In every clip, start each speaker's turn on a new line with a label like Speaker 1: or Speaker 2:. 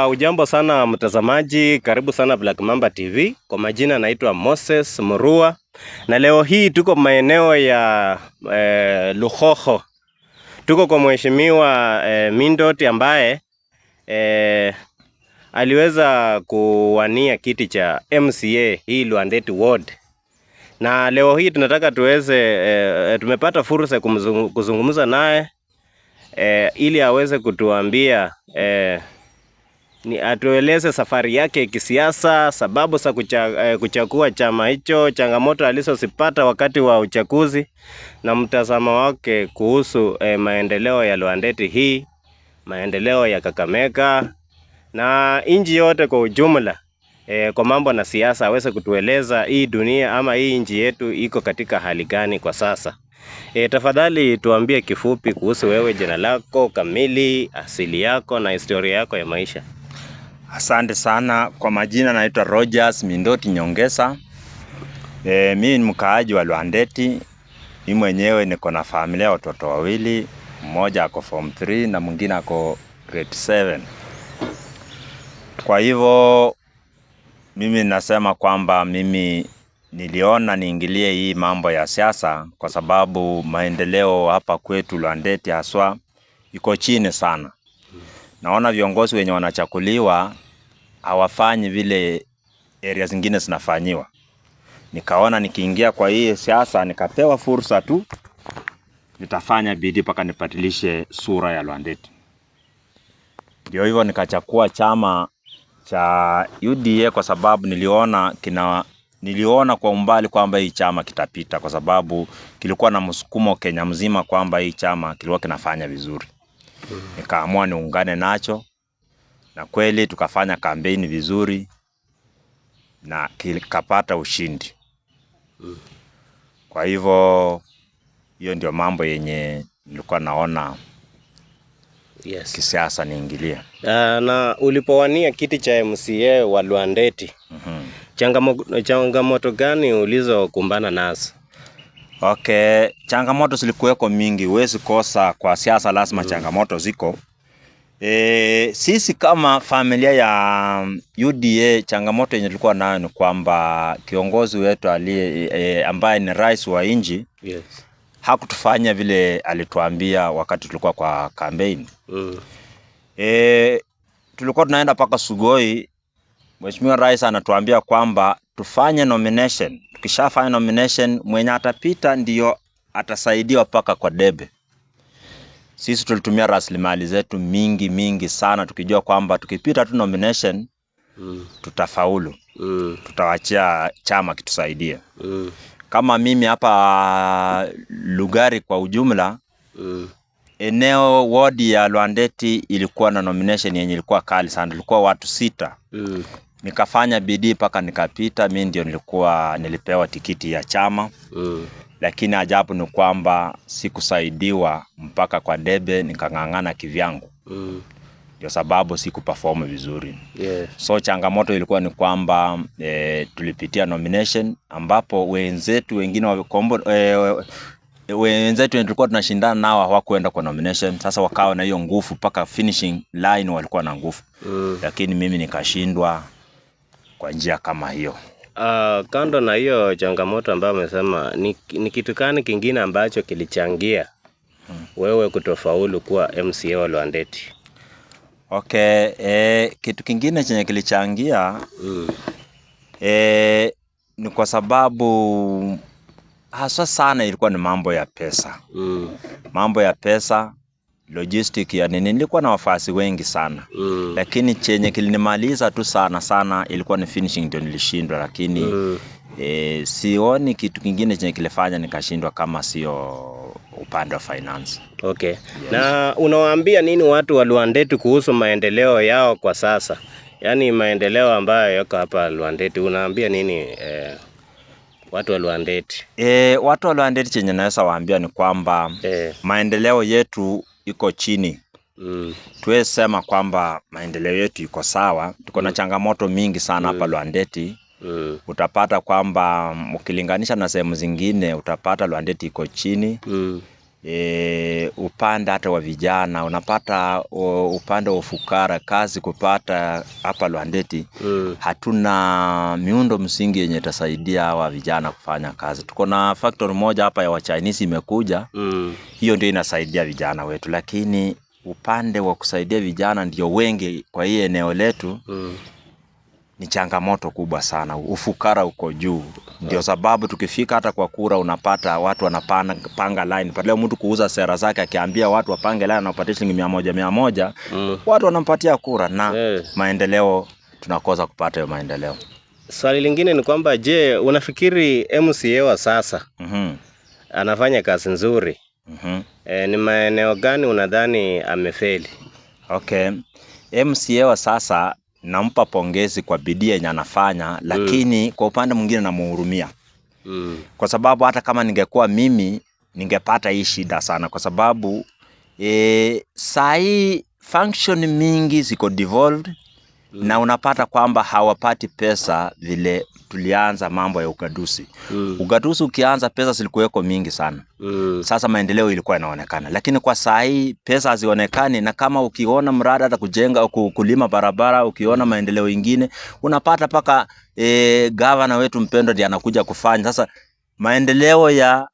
Speaker 1: Ujambo sana mtazamaji, karibu sana Black Mamba TV. Kwa majina naitwa Moses Murua, na leo hii tuko maeneo ya Luhoho. Tuko kwa mheshimiwa Mindot ambaye aliweza kuwania kiti cha MCA hii Luandeti Ward. Na leo hii tunataka tumepata fursa kuzungumza naye ili aweze kutuambia ni atueleze safari yake kisiasa, sababu za kuchagua chama hicho, changamoto alizozipata wakati wa uchaguzi, na mtazamo wake kuhusu maendeleo ya Luandeti hii, maendeleo ya Kakamega na nchi yote kwa ujumla. Kwa mambo na siasa aweze kutueleza hii dunia ama hii nchi yetu iko katika hali gani kwa sasa. Tafadhali tuambie kifupi kuhusu wewe, jina lako kamili, asili yako na historia yako ya maisha.
Speaker 2: Asante sana. Kwa majina naitwa Rogers Mindoti Nyongesa. Mimi ni mkaaji wa Luandeti. Mimi mwenyewe niko na familia ya watoto wawili, mmoja ako form 3 na mwingine ako grade 7. Kwa hivyo mimi nasema kwamba mimi niliona niingilie hii mambo ya siasa kwa sababu maendeleo hapa kwetu Luandeti haswa iko chini sana. Naona viongozi wenye wanachakuliwa hawafanyi vile area zingine zinafanyiwa. Nikaona nikiingia kwa hii siasa, nikapewa fursa tu, nitafanya bidii mpaka nipatilishe sura ya Luandeti. Ndio hivyo nikachukua chama cha UDA kwa sababu niliona kwa umbali kwamba hii chama kitapita, kwa sababu kilikuwa na msukumo Kenya mzima kwamba hii chama kilikuwa kinafanya vizuri. Nikaamua niungane nacho, na kweli tukafanya kampeni vizuri na kikapata ushindi. Kwa hivyo hiyo ndio mambo yenye nilikuwa naona kisiasa niingilia.
Speaker 1: Na ulipowania kiti cha MCA wa Luandeti, changamoto gani ulizokumbana nazo?
Speaker 2: Okay, changamoto zilikuweko mingi, huwezi kosa kwa siasa, lazima changamoto ziko. Sisi kama familia ya UDA, changamoto yenye tulikuwa nayo ni kwamba kiongozi wetu ambaye ni rais wa nchi, hakutufanya vile alituambia wakati tulikuwa kwa campaign. Tulikuwa tunaenda paka Sugoi, mheshimiwa rais anatuambia kwamba tufanye nomination. Tukishafanya nomination, mwenye atapita ndio atasaidiwa paka kwa debe. Sisi tulitumia rasilimali zetu mingi sana, tukijua kwamba tukipita tu nomination tutafaulu. Tutawachia chama kitusaidia. Kama mimi hapa Lugari kwa ujumla, eneo ward ya Luandeti ilikuwa na nomination yenye ilikuwa kali sana, ilikuwa watu 6. Nikafanya bidii mpaka nikapita, mimi ndio nilipewa tikiti ya chama. Lakini ajabu ni kwamba sikusaidiwa mpaka kwa debe, nikang'ang'ana kivyangu. Ndio sababu sikuperform vizuri. So changamoto ilikuwa ni kwamba tulipitia nomination ambapo wenzetu wengine wenzetu tulikuwa tunashindana nao hawakuenda kwa nomination. Sasa wakawa na hiyo nguvu mpaka finishing line walikuwa na nguvu. Lakini mimi nikashindwa kwa njia kama hiyo.
Speaker 1: Kando na hiyo changamoto ambayo umesema, ni kitu gani kingine ambacho kilichangia wewe kutofaulu kuwa MCA wa Luandeti?
Speaker 2: Okay, kitu kingine chenye kilichangia ni kwa sababu haswa sana ilikuwa ni mambo ya pesa. Mambo ya pesa, logistic ya nini, nilikuwa na wafasi wengi sana. Lakini chenye kilinimaliza tu sana ilikuwa ni finishing, ndio nilishindwa. Lakini sioni kitu kingine chenye kilifanya nikashindwa kama sio upande wa finance.
Speaker 1: Okay. Yes. Na unawaambia nini watu wa Luandeti kuhusu maendeleo yao kwa sasa? Yaani maendeleo ambayo yako hapa Luandeti, unaambia nini watu wa Luandeti?
Speaker 2: Watu wa Luandeti chenye naweza waambia ni kwamba maendeleo yetu iko chini. Tuweze sema kwamba maendeleo yetu iko sawa. Tuko na changamoto mingi sana hapa Luandeti. Utapata kwamba ukilinganisha na sehemu zingine utapata Luandeti iko chini. upande hata wa vijana unapata upande wa ufukara kazi kupata hapa Lwandeti. Hatuna miundo msingi yenye itasaidia wa vijana kufanya kazi. Tuko na factory moja hapa ya Chinese imekuja. Hiyo ndio inasaidia vijana wetu, lakini upande wa kusaidia vijana ndio wengi kwa hii eneo letu. Ni changamoto kubwa sana. Ufukara uko juu. Ndio sababu tukifika hata kwa kura unapata watu wanapanga line. Badala ya mtu kuuza sera zake akiambia watu wapange line na wapatie shilingi 100, watu wanampatia kura na maendeleo tunakosa kupata hiyo maendeleo.
Speaker 1: Swali lingine ni kwamba je, unafikiri MCA wa sasa anafanya kazi nzuri? Ni maeneo gani unadhani amefeli?
Speaker 2: Okay. MCA wa sasa nampa pongezi kwa bidii yenye anafanya, lakini kwa upande mwingine namuhurumia. Kwa sababu hata kama ningekuwa mimi ningepata hii shida sana, kwa sababu saa hii function mingi ziko devolved na unapata kwamba hawapati pesa vile tulianza mambo ya ugaduzi. Ugaduzi ukianza pesa zilikuweko mingi sana. Sasa maendeleo ilikuwa inaonekana, lakini kwa saa hii pesa hazionekani, na kama ukiona mradi hata kujenga au kulima barabara, ukiona maendeleo mengine unapata paka governor wetu mpendwa ndiye anakuja kufanya. Sasa maendeleo ya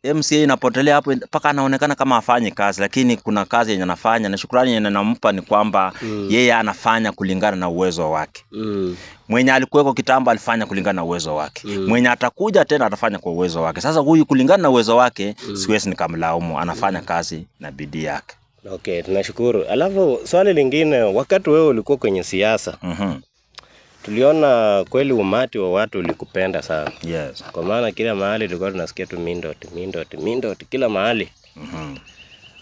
Speaker 2: MCA inapotelea hapo paka anaonekana kama afanye kazi, lakini kuna kazi yenye anafanya, na shukrani yenye nampa ni kwamba yeye anafanya kulingana na uwezo wake. Mwenye alikuweko kitambo alifanya kulingana na uwezo wake. Mwenye atakuja tena atafanya kwa uwezo wake. Sasa huyu kulingana na uwezo wake siwezi nikamlaumu, anafanya kazi na bidii yake.
Speaker 1: Okay, tunashukuru. Alafu swali lingine, wakati wewe ulikuwa kwenye siasa, tuliona kweli umati wa watu ulikupenda sana.
Speaker 2: Yes.
Speaker 1: Kwa maana kila mahali tulikuwa tunasikia tu Mindot kila mahali.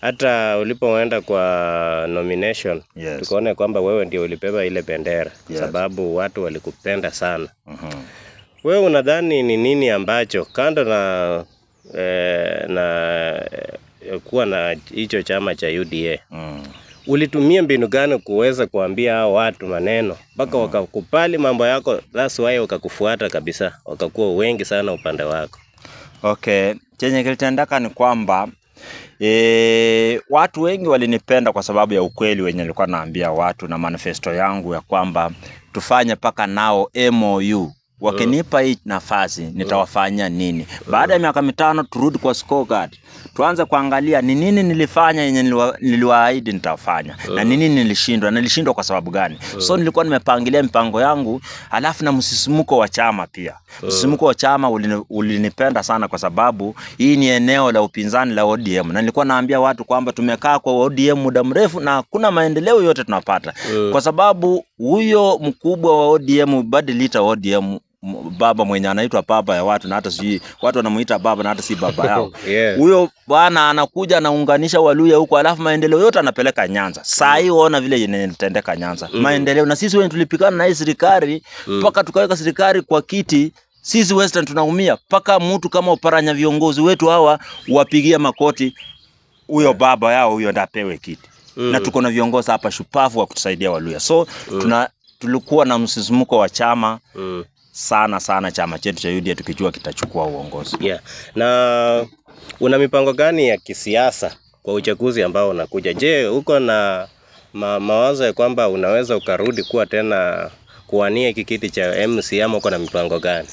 Speaker 1: Hata ulipoenda kwa nomination, tukaona kwamba wewe ndio ulibeba ile bendera, sababu watu walikupenda sana. Wewe unadhani ni nini ambacho kando na kuwa na hicho chama cha UDA, ulitumia mbinu gani kuweza kuambia hao watu maneno mpaka wakakubali mambo yako? That's why wakakufuata kabisa, wakakuwa wengi sana upande wako.
Speaker 2: Okay, chenye kilitendeka ni kwamba watu wengi walinipenda kwa sababu ya ukweli wenye nilikuwa naambia watu na manifesto yangu ya kwamba tufanye paka nao MOU. Wakinipa hii nafasi nitawafanyia nini? Baada ya miaka 5 turudi kwa scorecard. Tuanze kuangalia ni nini nilifanya yenye niliwaahidi nitafanya na nini nilishindwa. Nilishindwa kwa sababu gani? So nilikuwa nimepangilia mipango yangu, alafu na msisimuko wa chama pia. Msisimuko wa chama ulinipenda sana kwa sababu hii ni eneo la upinzani la ODM. Na nilikuwa naambia watu kwamba tumekaa kwa ODM muda mrefu na hakuna maendeleo yote tunapata. Kwa sababu huyo mkubwa wa ODM badilita ODM, baba mwenye anaitwa baba ya watu na hata si watu wanamuita baba na hata si baba yao. Huyo bwana anakuja anaunganisha Waluya huko, alafu maendeleo yote anapeleka Nyanza. Saa hii unaona vile inatendeka Nyanza. Maendeleo, na sisi wenyewe tulipikana na hii serikali mpaka tukaweka serikali kwa kiti. Sisi Western tunaumia paka mtu kama Oparanya viongozi wetu hawa wapigia makoti huyo baba yao huyo ndapewe kiti. Na tuko na viongozi hapa shupavu wa kutusaidia Waluya. So tulikuwa na msisimuko wa chama sana chama chetu cha UDA tukijua kitachukua uongozi.
Speaker 1: Na una mipango gani ya kisiasa kwa uchaguzi ambao unakuja? Je, uko na mawazo ya kwamba unaweza ukarudi kuwa tena kuwania kiti cha MC ama uko na mipango gani?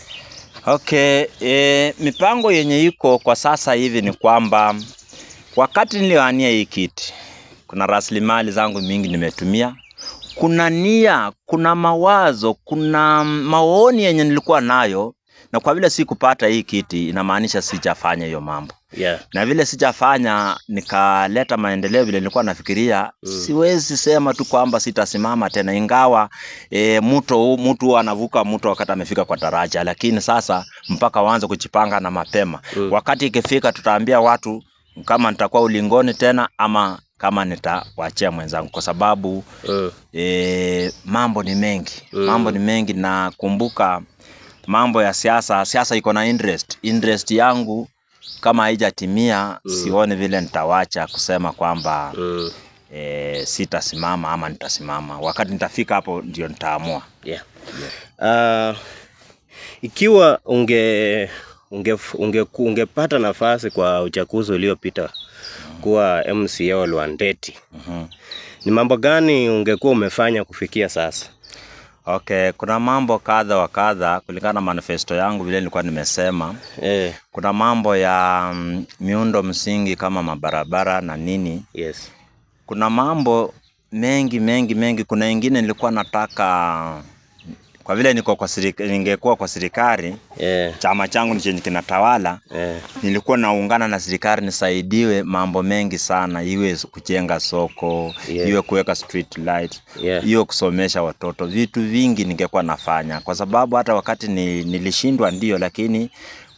Speaker 2: Okay, mipango yenye iko kwa sasa hivi ni kwamba wakati niliwania hii kiti kuna rasilimali zangu mingi nimetumia. Kuna nia, kuna mawazo, kuna maoni yenye nilikuwa nayo, na kwa vile sikupata hii kiti inamaanisha sijafanya hiyo mambo. Na vile sijafanya nikaleta maendeleo vile nilikuwa nafikiria, siwezi sema tu kwamba sitasimama tena, ingawa mtu anavuka mto wakati amefika kwa daraja, lakini sasa mpaka waanze kujipanga na mapema. Wakati ikifika tutaambia watu kama nitakuwa ulingoni tena ama kama nitawachia mwenzangu, kwa sababu mambo ni mengi, na kumbuka mambo ya siasa iko na interest yangu. Kama haijatimia sione vile nitawacha kusema kwamba sitasimama ama nitasimama. Wakati nitafika hapo ndio nitaamua.
Speaker 1: Ikiwa ungepata nafasi kwa uchaguzi uliopita, kuwa MCA wa Lwandeti. Ni mambo gani ungekuwa umefanya kufikia sasa?
Speaker 2: Okay, kuna mambo kadha wa kadha kulingana na manifesto yangu vile nilikuwa nimesema. Kuna mambo ya miundo msingi kama mabarabara na nini.
Speaker 1: Yes.
Speaker 2: Kuna mambo mengi. Kuna ingine nilikuwa nataka, kwa vile ningekuwa kwa serikali, chama changu ni chenye kinatawala, nilikuwa naungana na serikali nisaidiwe mambo mengi sana, iwe kujenga soko, iwe kuweka street light, iwe kusomesha watoto, vitu vingi ningekuwa nafanya. Kwa sababu hata wakati nilishindwa ndio, lakini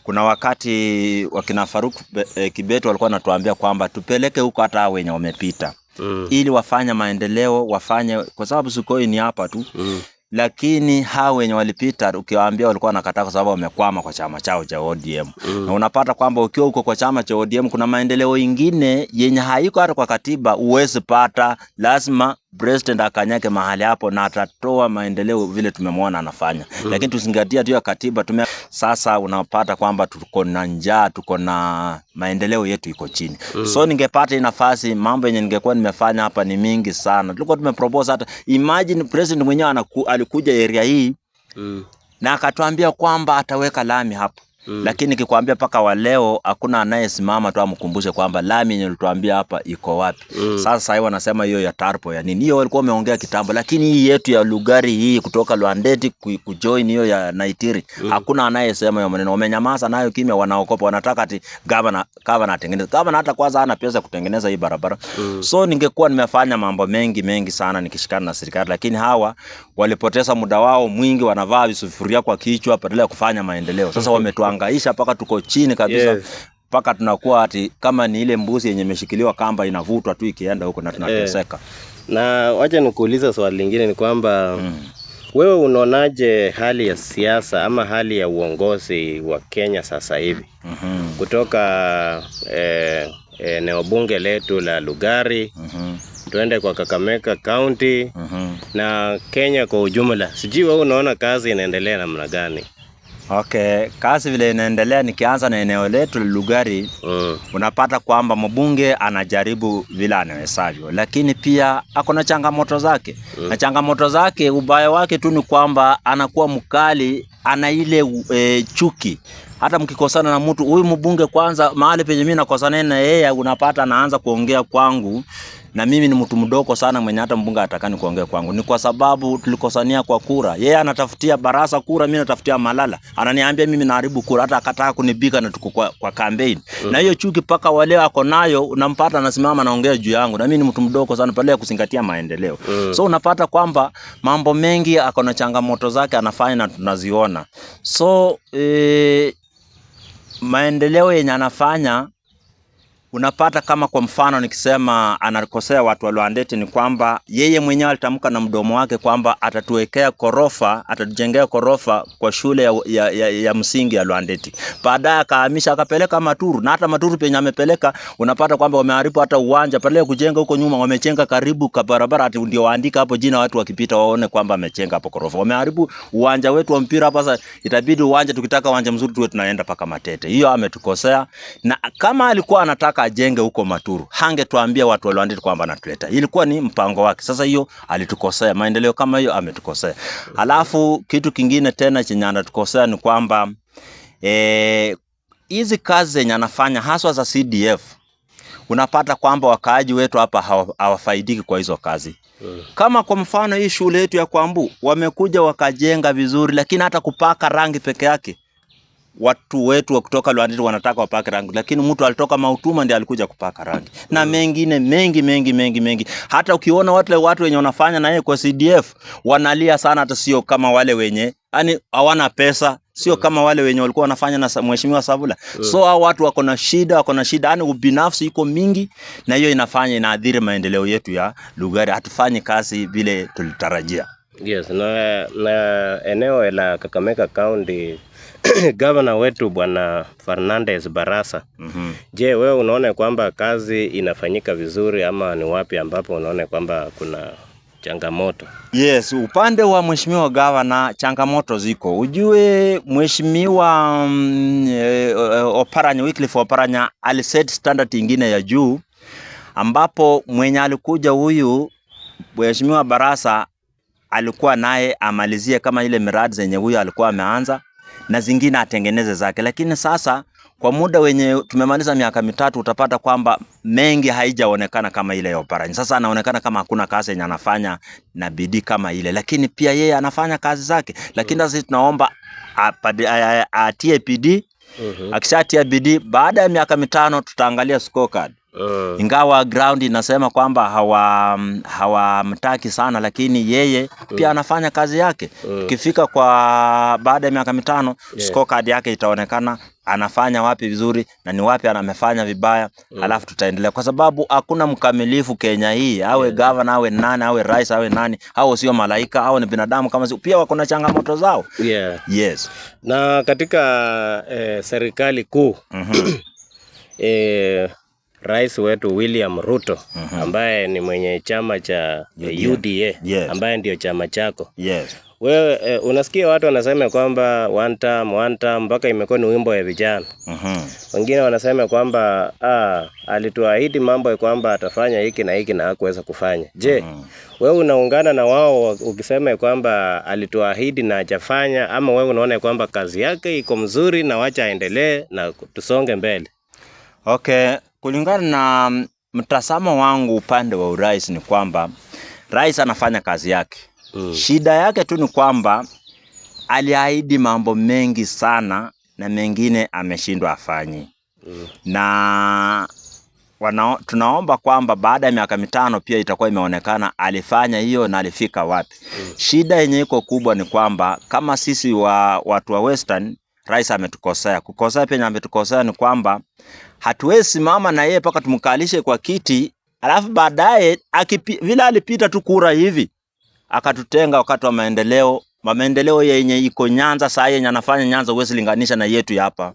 Speaker 2: kuna wakati wakina Faruk Kibet walikuwa natuambia kwamba tupeleke huko hata wenye wamepita. Ili wafanya maendeleo, wafanye, kwa sababu Sugoi ni hapa tu. Lakini hao wenye walipita ukiwaambia walikuwa wanakataa kwa sababu wamekwama kwa chama chao cha ODM. Na unapata kwamba ukiwa uko kwa chama cha ODM kuna maendeleo ingine yenye haiko hata kwa katiba uwezi pata, lazima president akanyake mahali hapo na atatoa maendeleo vile tumemwona anafanya. Lakini tusingatia tu ya katiba sasa unapata kwamba tuko na njaa, tuko na maendeleo yetu iko chini. So ningepata hii nafasi, mambo yenye ningekuwa nimefanya hapa ni mingi sana. Tulikuwa tumepropose hata, imagine president mwenyewe alikuja area hii na akatuambia kwamba ataweka lami hapo. Lakini nikikwambia paka wa leo hakuna anayesimama tu amkumbushe kwamba lami yenye ulituambia hapa iko wapi. Sasa hiyo wanasema hiyo ya Tarpo ya nini. Hiyo walikuwa wameongea kitambo, lakini hii yetu ya Lugari hii kutoka Lwandeti kujoin hiyo ya Naitiri, hakuna anayesema hiyo maneno. Wamenyamaza nayo kimya, wanaokopa, wanataka ati governor atengeneze. Governor hata kwanza hana pesa kutengeneza hii barabara. So ningekuwa nimefanya mambo mengi sana nikishikana na serikali, lakini hawa walipoteza muda wao mwingi, wanavaa visufuria kwa kichwa badala ya kufanya maendeleo. Sasa wametuangaisha paka tuko chini kabisa. Paka tunakuwa ati kama ni ile mbuzi yenye imeshikiliwa kamba inavutwa tu ikienda huko na tunateseka.
Speaker 1: Na wacha nikuuliza swali lingine, ni kwamba wewe unaonaje hali ya siasa ama hali ya uongozi wa Kenya sasa hivi? Kutoka eneo bunge letu la Lugari, tuende kwa Kakamega County na Kenya kwa ujumla. Sijui wewe unaona kazi inaendelea namna gani?
Speaker 2: Okay, kazi vile inaendelea, nikianza na eneo letu Lugari, unapata kwamba mbunge anajaribu vile anawezavyo, lakini pia akona changamoto zake. Na changamoto zake, ubaya wake tu ni kwamba anakuwa mkali, ana ile chuki. Hata mkikosana na mtu, huyu mbunge kwanza mahali penye mimi nakosana na yeye, unapata anaanza kuongea kwangu, na mimi ni mtu mdogo sana mwenye hata mbunge atakani kuongea kwangu. Ni kwa sababu tulikosania kwa kura. Yeye anatafutia Barasa kura, mimi natafutia Malala. Ananiambia mimi naharibu kura, hata akataka kunibika na tuko kwa campaign. Na hiyo chuki paka wale wako nayo, unampata anasimama anaongea juu yangu, na mimi ni mtu mdogo sana pale ya kuzingatia maendeleo. So unapata kwamba mambo mengi akona changamoto zake anafanya na tunaziona. So maendeleo yenye anafanya, unapata kama kwa mfano nikisema anakosea watu wa Lwandeti, ni kwamba yeye mwenyewe alitamka na mdomo wake kwamba atatuwekea korofa, atatujengea korofa kwa shule ya msingi ya Lwandeti. Baadaye akahamisha akapeleka Maturu, na hata Maturu penye amepeleka unapata kwamba wameharibu hata uwanja. Pale kujenga huko nyuma wamejenga karibu kwa barabara, ati ndio waandika hapo jina watu wakipita waone kwamba amejenga hapo korofa. Wameharibu uwanja wetu wa mpira hapa. Sasa itabidi uwanja, tukitaka uwanja mzuri tuwe tunaenda paka Matete. Hiyo ametukosea. Na kama alikuwa anataka ajenge huko Maturu, hangetuambia watu wa Lwandeti kwamba anatuleta. Ilikuwa ni mpango wake. Sasa hiyo alitukosea. Maendeleo kama hiyo ametukosea. Alafu kitu kingine tena chenye anatukosea ni kwamba hizi kazi zenye anafanya haswa za CDF, unapata kwamba wakaaji wetu hapa hawafaidiki kwa hizo kazi. Kama kwa mfano hii shule yetu ya Kwambu, wamekuja wakajenga vizuri, lakini hata kupaka rangi peke yake watu wetu wa kutoka Lwandeti wanataka wapake rangi, lakini mtu alitoka Mautuma ndiye alikuja kupaka rangi. Na mengine mengi. Hata ukiona watu wenye wanafanya na yeye kwa CDF wanalia sana, hata sio kama wale wenye yani hawana pesa, sio kama wale wenye walikuwa wanafanya na Mheshimiwa Savula. So hao watu wako na shida, yani ubinafsi iko mingi, na hiyo inaadhiri maendeleo yetu ya Lugari. Hatufanyi kazi vile tulitarajia.
Speaker 1: Yes, na eneo la Kakamega County Governor wetu Bwana Fernandez Barasa. Je, wewe unaona kwamba kazi inafanyika vizuri ama ni wapi ambapo unaona kwamba kuna changamoto?
Speaker 2: Yes, upande wa Mheshimiwa Governor changamoto ziko. Ujue Mheshimiwa Oparanya, Wycliffe Oparanya aliset standard ingine ya juu ambapo mwenye alikuja huyu Mheshimiwa Barasa alikuwa naye amalizie kama ile miradi zenye huyu alikuwa ameanza na zingine atengeneze zake. Lakini sasa kwa muda wenye tumemaliza miaka mitatu, utapata kwamba mengi haijaonekana kama ile ya Oparanya. Sasa anaonekana kama hakuna kazi yenye anafanya na bidii kama ile, lakini pia yeye anafanya kazi zake. Lakini sasa tunaomba atie bidii. Akishatia bidii, baada ya miaka mitano tutaangalia scorecard. Ingawa ground inasema kwamba hawamtaki sana, lakini yeye pia anafanya kazi yake. Ukifika kwa baada ya miaka mitano, scorecard yake itaonekana anafanya wapi vizuri na ni wapi anamefanya vibaya. Alafu tutaendelea, kwa sababu hakuna mkamilifu Kenya hii. Awe governor, awe nani, awe rais, awe nani, hao sio malaika, hao ni binadamu kama sisi. Pia wako na changamoto zao. Yes.
Speaker 1: Na katika serikali kuu Rais wetu William Ruto ambaye ni mwenye chama cha UDA, ambaye ndio chama chako. Wewe unasikia watu wanasema kwamba one term mpaka imekuwa ni wimbo ya vijana. Wengine wanasema kwamba alituahidi mambo kwamba atafanya hiki na hiki na hakuweza kufanya. Je, wewe unaungana na wao ukisema kwamba alituahidi na hajafanya, ama wewe unaona kwamba kazi yake iko mzuri na wacha aendelee na tusonge mbele?
Speaker 2: Okay, kulingana na mtazamo wangu upande wa urais ni kwamba rais anafanya kazi yake. Shida yake tu ni kwamba aliahidi mambo mengi sana na mengine ameshindwa afanye. Na tunaomba kwamba baada ya miaka mitano pia itakuwa imeonekana alifanya hiyo na alifika wapi. Shida yenye iko kubwa ni kwamba kama sisi watu wa Western, rais ametukosea. Kukosea pia ametukosea ni kwamba hatuwezi simama na yeye mpaka tumkalishe kwa kiti, alafu baadaye vile alipita tu kura hivi akatutenga wakati wa maendeleo yenye iko Nyanza. Saa yenye anafanya Nyanza huwezi linganisha na yetu hapa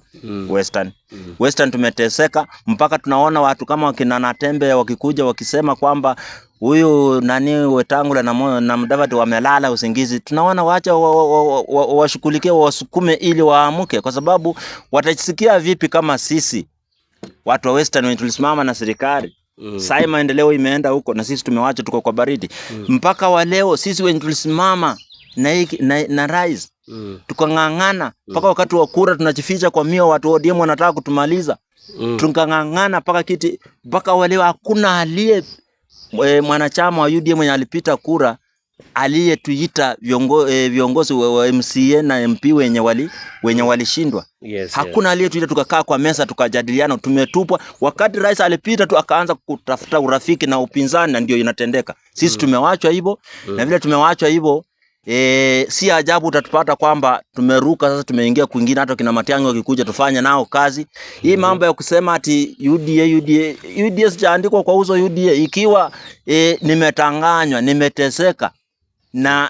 Speaker 2: Western. Western tumeteseka mpaka tunaona watu kama wakina Natembe wakikuja wakisema kwamba huyu nani Wetangula na Mudavadi wamelala usingizi. Tunaona waacha washughulikie, wasukume ili waamuke, kwa sababu watasikia vipi kama sisi watu wa Western wenye tulisimama na serikali sasa maendeleo imeenda huko na sisi tumewacha tuko kwa baridi. Mpaka wa leo sisi wenye tulisimama na rais tukangangana mpaka wakati wa kura tunajificha kwa mio, watu wa ODM wanataka kutumaliza. Tukangangana mpaka kiti, mpaka wa leo hakuna aliye mwanachama wa UDM mwenye alipita kura aliyetuita viongozi wa MCA na MP wenye walishindwa. Hakuna aliyetuita tukakaa kwa mesa tukajadiliana. Tumetupwa wakati rais alipita tu akaanza kutafuta urafiki na upinzani, na ndio inatendeka. Sisi tumewachwa hivyo, na vile tumewachwa hivyo si ajabu utatupata kwamba tumeruka sasa, tumeingia kwingine. Hata kina Matiang'i wakikuja tufanye nao kazi. Hii mambo ya kusema ati UDA sijaandikwa kwa uso UDA, ikiwa nimetanganywa, nimeteseka, na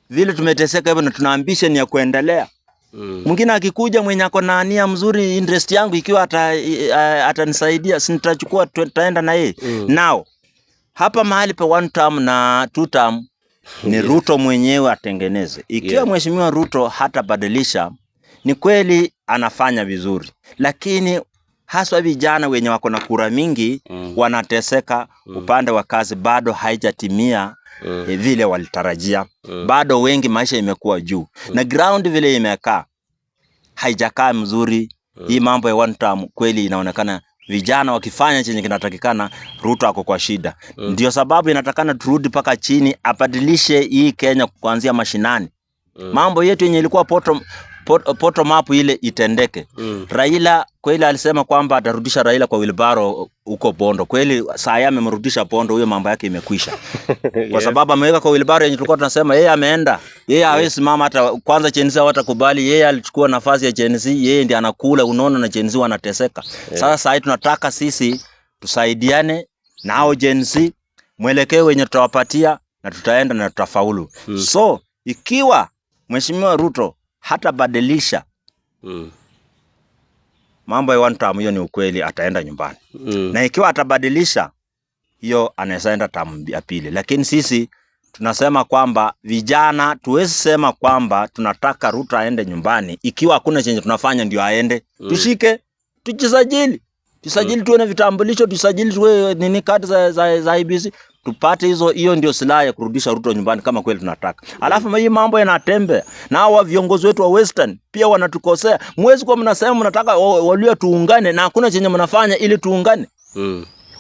Speaker 2: vile tumeteseka hivyo na tuna ambition ya kuendelea. Mwingine akikuja mwenye ako na nia mzuri, interest yangu ikiwa atanisaidia, si nitachukua, tutaenda na yeye. Now hapa mahali pa one term na two term ni Ruto mwenyewe atengeneze. Ikiwa Mheshimiwa Ruto hatabadilisha, ni kweli anafanya vizuri, lakini haswa vijana wenye wako na kura mingi wanateseka. Upande wa kazi bado haijatimia vile walitarajia. Bado wengi maisha imekuwa juu, na ground vile imekaa haijakaa mzuri. Hii mambo ya one term kweli inaonekana vijana wakifanya chenye kinatakikana, Ruto ako kwa shida. Ndio sababu inatakana turudi paka chini, abadilishe hii Kenya kuanzia mashinani. Mambo yetu yenye ilikuwa bottom up ile itendeke. Raila kweli alisema kwamba atarudisha Raila kwa Wilbaro huko Bondo. Kweli saa yeye amemrudisha Bondo, huyo mambo yake imekwisha. Kwa sababu ameweka kwa Wilbaro yenye tulikuwa tunasema yeye ameenda. Yeye hawezi mama hata kwanza Gen Z hawatakubali. Yeye alichukua nafasi ya Gen Z, yeye ndiye anakula, unaona, na Gen Z wanateseka. Sasa hii tunataka sisi tusaidiane na hao Gen Z, mwelekeo wenye tutawapatia na tutaenda na tutafaulu. So ikiwa Mheshimiwa Ruto hata badilisha mambo ya one term, hiyo ni ukweli, ataenda nyumbani. Na ikiwa atabadilisha hiyo, anaweza enda term ya pili. Lakini sisi tunasema kwamba vijana tuwezi sema kwamba tunataka Ruto aende nyumbani ikiwa hakuna chenye tunafanya ndio aende. Tushike, tujisajili. Tusajili tuwe na vitambulisho, tusajili tuwe nini kadi za IEBC, tupate hiyo ndio silaha ya kurudisha Ruto nyumbani kama kweli tunataka. Alafu hii mambo yanatembea. Na hao viongozi wetu wa Western pia wanatukosea. Mwezi kwa mnasema mnataka walio tuungane na hakuna chenye mnafanya ili tuungane.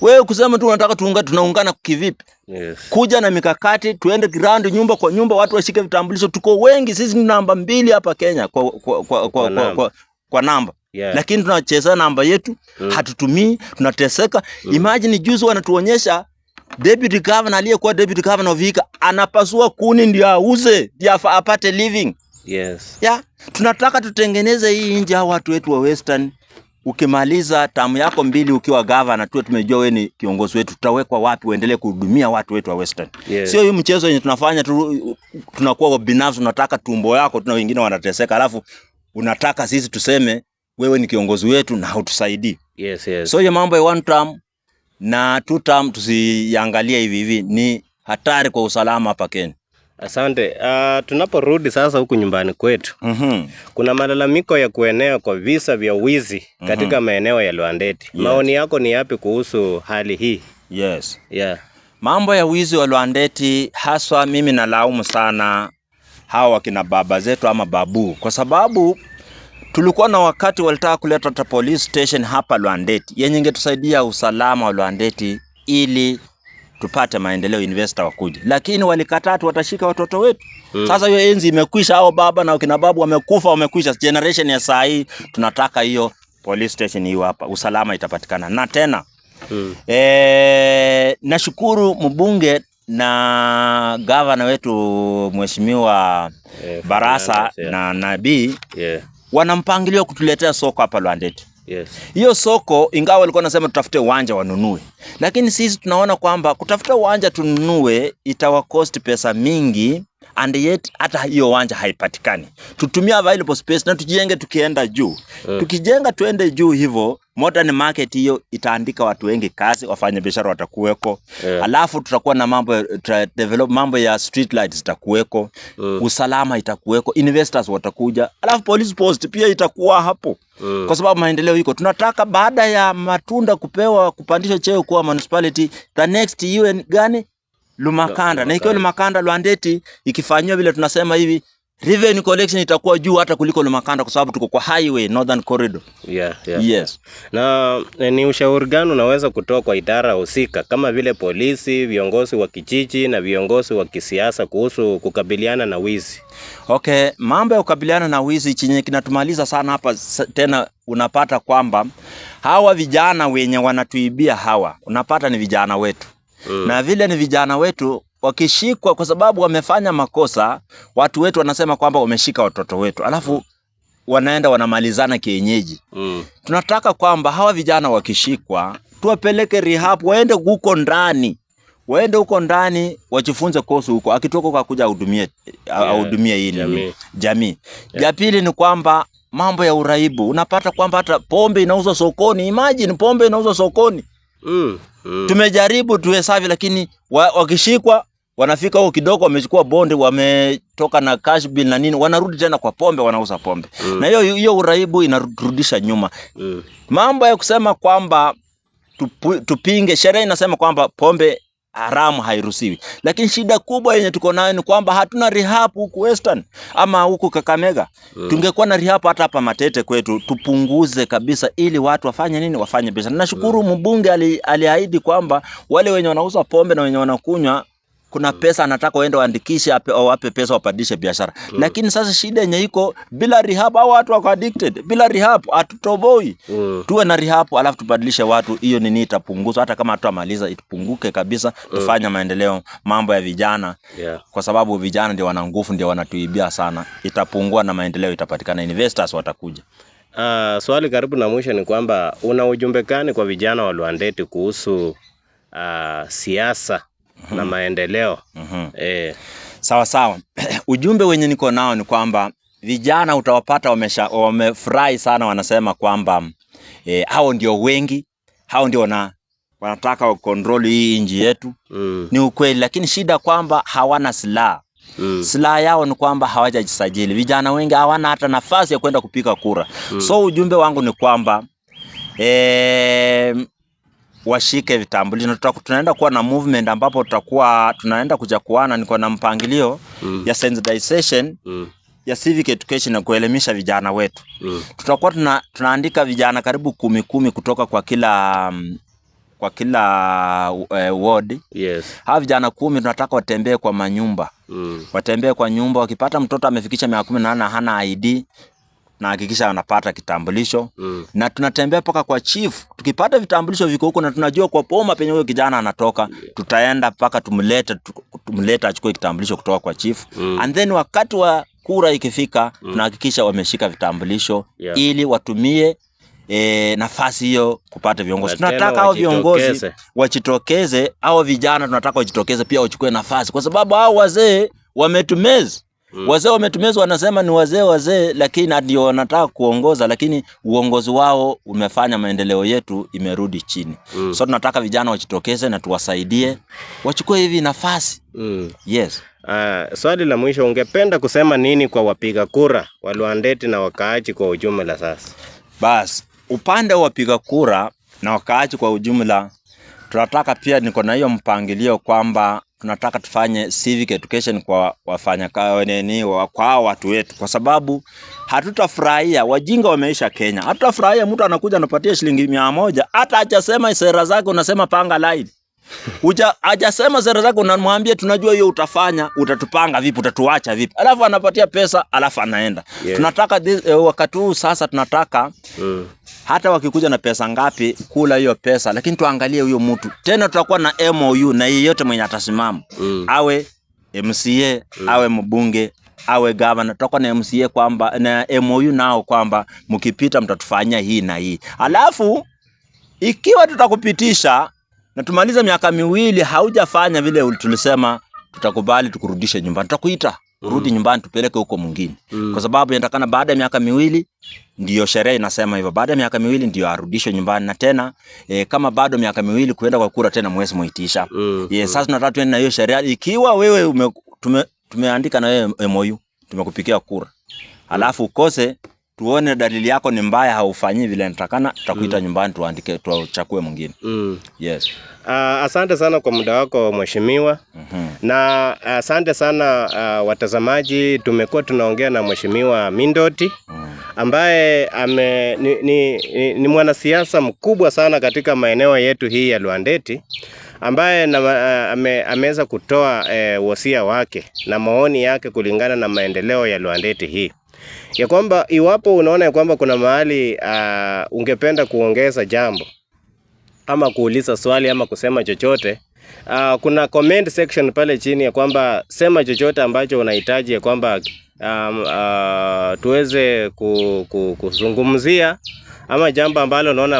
Speaker 2: Wewe kusema tu unataka tuungane, tunaungana kivipi? Yes. Kuja na mikakati, tuende ground nyumba kwa nyumba, watu washike vitambulisho. Tuko wengi, sisi ni namba 2 hapa Kenya kwa namba. Yeah. Lakini tunacheza namba yetu, hatutumii, tunateseka. Imagine juzi wanatuonyesha deputy governor aliyekuwa deputy governor of Vihiga anapasua kuni ndio auze, ndio apate living. Yes. Yeah, tunataka tutengeneze hii nje hao watu wetu wa Western. Ukimaliza tamu yako 2 ukiwa governor tu tumejua wewe ni kiongozi wetu, tutawekwa wapi uendelee kuhudumia watu wetu wa Western. Yes. Sio hii mchezo yenye tunafanya tu tunakuwa binafsi, tunataka tumbo yako, tuna wengine wanateseka, alafu unataka sisi tuseme wewe ni kiongozi wetu na hautusaidii. Yes, yes. So hiyo mambo ya 1 term na 2 term tusiangalie hivi ni hatari kwa usalama hapa Kenya. Asante. Tunaporudi sasa huku nyumbani kwetu. Kuna malalamiko ya kuenea kwa visa vya wizi katika maeneo ya Lwandeti. Yes. Maoni yako ni yapi kuhusu hali hii? Yes. Yeah. Mambo ya wizi wa Lwandeti haswa mimi nalaumu sana hawa wakina baba zetu ama babu, kwa sababu tulikuwa na wakati walitaka kuleta police station hapa Lwandeti yenye ingetusaidia usalama wa Lwandeti ili tupate maendeleo, investor wakuja, lakini walikataa tu watashika watoto wetu. Sasa hiyo enzi imekwisha, hao baba na wakina babu wamekufa, wamekwisha. Generation ya saa hii tunataka hiyo police station hiyo hapa, usalama itapatikana. Na tena nashukuru mbunge na governor wetu mheshimiwa Barasa na Nabii wanampangilio kutuletea soko hapa Lwandeti. Yes. Hiyo soko ingawa walikuwa nasema tutafute uwanja wanunue, lakini sisi tunaona kwamba kutafuta uwanja tununue itawa cost pesa mingi, and yet hata hiyo uwanja haipatikani. Tutumia available space na tujenge tukienda juu. Tukijenga tuende juu hivyo, modern market hiyo itaandika watu wengi kazi, wafanya biashara watakuweko. Alafu tutakuwa na develop mambo ya street lights zitakuweko. Usalama itakuweko, investors watakuja. Alafu police post pia itakuwa hapo. Kwa sababu maendeleo iko. Tunataka baada ya Matunda kupandishwa cheo kuwa municipality, the next iwe gani? Lumakanda. Na ikiwa Lumakanda Lwandeti ikifanywa vile tunasema hivi, revenue collection itakuwa juu hata kuliko Lumakanda, kwa sababu tuko kwa highway northern corridor. Yes. Na ni ushauri gani unaweza kutoa kwa idara husika kama vile polisi, viongozi wa kijiji na viongozi wa kisiasa kuhusu kukabiliana na wizi? Okay, mambo ya kukabiliana na wizi chenye kinatumaliza sana hapa tena, unapata kwamba hawa vijana wenye wanatuibia hawa, unapata ni vijana wetu. Na vile ni vijana wetu wakishikwa kwa sababu wamefanya makosa, watu wetu wanasema kwamba wameshika watoto wetu, alafu wanaenda wanamalizana kienyeji. Tunataka kwamba hawa vijana wakishikwa tuwapeleke rehab, waende huko ndani wajifunze kosi huko, akitoka kwa kuja ahudumie hili jamii. Ya pili ni kwamba mambo ya uraibu, unapata kwamba hata pombe inauzwa sokoni. Imagine pombe inauzwa sokoni. Tumejaribu tuhesavi, lakini wakishikwa wanafika huko kidogo, wamechukua bonde, wametoka na cash bill na nini, wanarudi tena kwa pombe, wanauza pombe. Na hiyo uraibu inarudisha nyuma. Mambo ya kusema kwamba tupinge, sheria inasema kwamba pombe haramu hairuhusiwi, lakini shida kubwa yenye tuko nayo ni kwamba hatuna rehab huku Western ama huku Kakamega. Tungekuwa na rehab hata hapa Matete kwetu, tupunguze kabisa ili watu wafanye nini, wafanye biashara. Nashukuru mbunge aliahidi kwamba wale wenye wanauza pombe na wenye wanakunywa kuna pesa anataka waende waandikishe au wape pesa wapadishe biashara. Lakini sasa shida yenye iko bila rehab, au watu wako addicted. Bila rehab hatutoboi. Tuwe na rehab alafu tubadilishe watu, hiyo nini itapunguza, hata kama tutamaliza itupunguke kabisa. Tufanye maendeleo mambo ya vijana. Kwa sababu vijana ndio wana nguvu, ndio wanatuibia sana. Itapungua na maendeleo itapatikana, investors watakuja. Swali karibu na mwisho ni kwamba una ujumbe gani kwa vijana wa Lwandeti kuhusu siasa na maendeleo? Sawa. Ujumbe wenye niko nao ni kwamba vijana utawapata wamefurahi sana, wanasema kwamba hao ndio wengi, hao ndio wanataka control hii nchi yetu. Ni ukweli, lakini shida kwamba hawana silaha. Silaha yao ni kwamba hawajajisajili. Vijana wengi hawana hata nafasi ya kwenda kupiga kura. So ujumbe wangu ni kwamba washike vitambulisho. Tunaenda kuwa na movement ambapo tutakuwa tunaenda kujakuana, niko na mpangilio ya sensitization ya civic education na kuelimisha vijana wetu. Tutakuwa tunaandika vijana karibu 10 kutoka kwa kila ward.
Speaker 1: Yes.
Speaker 2: Hawa vijana 10 tunataka watembee kwa manyumba. Watembee kwa nyumba, wakipata mtoto amefikisha miaka 18 hana ID na hakikisha anapata kitambulisho. Na tunatembea paka kwa chief. Tukipata vitambulisho viko huko na tunajua kwa poma penye huyo kijana anatoka, tutaenda paka tumlete achukue kitambulisho kutoka kwa chief. And then wakati wa kura ikifika, tunahakikisha wameshika vitambulisho ili watumie nafasi hiyo kupata viongozi. Tunataka hao viongozi wajitokeze, hao vijana tunataka wajitokeze pia wachukue nafasi, kwa sababu hao wazee wametumeza. Wazee wametumezwa, wanasema ni wazee, lakini ndio wanataka kuongoza, lakini uongozi wao umefanya maendeleo yetu imerudi chini. So tunataka vijana wajitokeze na tuwasaidie wachukue hivi nafasi. Yes.
Speaker 1: Swali la mwisho, ungependa kusema nini kwa wapiga kura wa Lwandeti na wakaaji kwa ujumla sasa?
Speaker 2: Bas, upande wa wapiga kura na wakaaji kwa ujumla, tunataka pia, niko na hiyo mpangilio kwamba tunataka tufanye civic education kwa kwa watu wetu, kwa sababu hatutafurahia wajinga wameisha Kenya. Hatutafurahia mtu anakuja anapatia shilingi 100, hata hajasema sera zake unasema panga line. Hajasema sera zake unamwambia tunajua hiyo utafanya, utatupanga vipi, utatuacha vipi, alafu anapatia pesa alafu anaenda. Tunataka wakati huu sasa tunataka hata wakikuja na pesa ngapi, kula hiyo pesa, lakini tuangalie huyo mtu. Tena tutakuwa na MOU na yeyote mwenye atasimama, awe MCA, awe mbunge, awe governor, tutakuwa na MCA kwamba na MOU nao kwamba mkipita mtatufanyia hii na hii. Alafu ikiwa tutakupitisha na tumaliza miaka 2 haujafanya vile tulisema, tutakubali tukurudishe nyumbani. Tutakuita urudi nyumbani, tupeleke huko mwingine. Kwa sababu inatakana baada ya miaka 2, ndio sheria inasema hivyo, baada ya miaka 2 ndio arudishwe nyumbani. Na tena kama bado miaka 2 kuenda kwa kura tena mwezi muitisha. Sasa tunataka tuende na hiyo sheria. Ikiwa wewe tumeandika na wewe MOU, tumekupikia kura, alafu ukose, tuone dalili yako ni mbaya, haufanyi vile natakana, tutakuita nyumbani, tuandike, tuachukue mwingine. Yes.
Speaker 1: Asante sana kwa muda wako mheshimiwa. Na asante sana watazamaji. Tumekuwa tunaongea na Mheshimiwa Mindoti ambaye ni mwanasiasa mkubwa sana katika maeneo yetu hii ya Lwandeti, ambaye ameweza kutoa wasia wake na maoni yake kulingana na maendeleo ya Lwandeti hii, ya kwamba iwapo unaona ya kwamba kuna mahali ungependa kuongeza jambo ama kuuliza swali ama kusema chochote, kuna comment section pale chini ya kwamba sema chochote ambacho unahitaji ya kwamba tuweze kuzungumzia, ama jambo ambalo unaona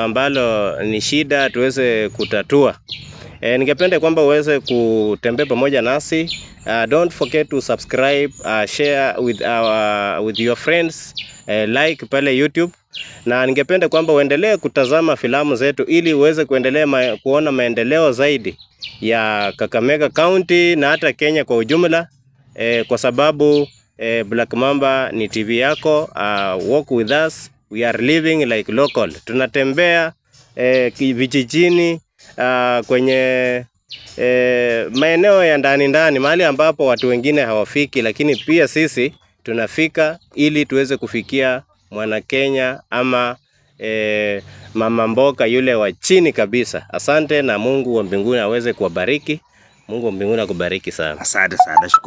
Speaker 1: ambalo ni shida tuweze kutatua. Ningependa kwamba uweze kutembea pamoja nasi. Don't forget to subscribe, share with your friends, like pale YouTube. Na ningependa kwamba uendelee kutazama filamu zetu ili uweze kuendelea kuona maendeleo zaidi ya Kakamega County na hata Kenya kwa ujumla, kwa sababu Black Mamba ni TV yako. Walk with us, we are living like local. Tunatembea vijijini, kwenye maeneo ya ndani, mahali ambapo watu wengine hawafiki, lakini pia sisi tunafika ili tuweze kufikia mwana Kenya ama mama mboka yule wa chini kabisa. Asante, na Mungu wa mbinguni aweze kuwabariki. Mungu wa mbinguni akubariki sana.
Speaker 2: Asante sana. Shukuru.